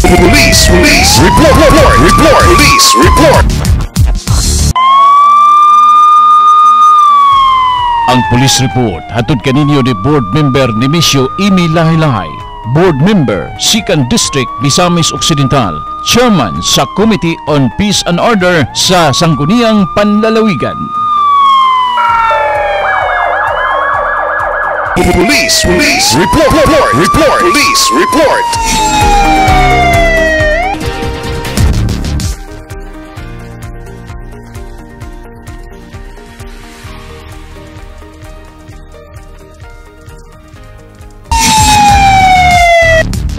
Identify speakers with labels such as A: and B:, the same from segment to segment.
A: Police report. Police report.
B: Ang police report hatod kaninyo ni board member Nemesio Imi Lahi-Lahi, board member 2nd District Misamis Occidental, chairman sa Committee on Peace and Order sa Sangguniang Panlalawigan.
A: Police report. Police report.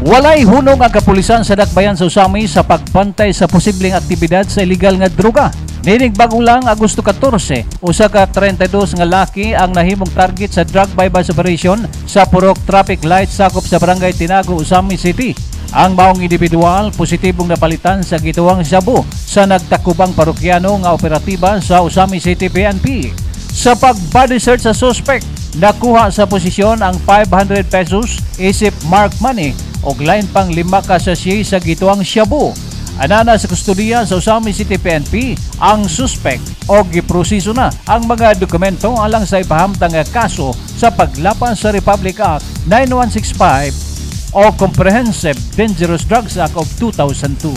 C: Walay hunong ang kapulisan sa Dakbayan sa Usami sa pagbantay sa posibleng aktibidad sa illegal nga droga. Nining bago lang Agosto 14, usa ka 32 nga laki ang nahimong target sa drug bypass operation sa Purok Traffic Light sakop sa Barangay Tinago, Usami City. Ang maong individual positibong napalitan sa gituwang shabu sa nagtakubang parokyano nga operatiba sa Usami City PNP. Sa pag-body search sa suspect, nakuha sa posisyon ang 500 pesos isip mark money og lain pang 5 ka sachet sa gituang shabu. Anana sa kustudiya sa Usami City PNP ang suspect o giproseso na ang mga dokumento alang sa ipahamtang nga kaso sa paglapan sa Republic Act 9165 o Comprehensive Dangerous Drugs Act of 2002.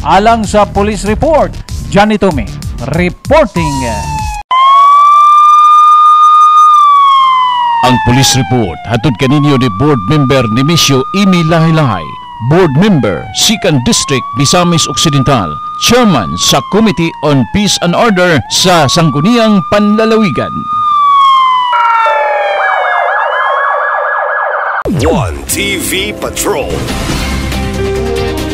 C: Alang sa police report, Johnny Tome reporting.
B: Ang police report hatod kaninyo ni board member Nemesio Imi Lahi-Lahi, board member 2nd District Misamis Occidental, chairman sa Committee on Peace and Order sa Sangguniang Panlalawigan.
A: 1 TV Patrol.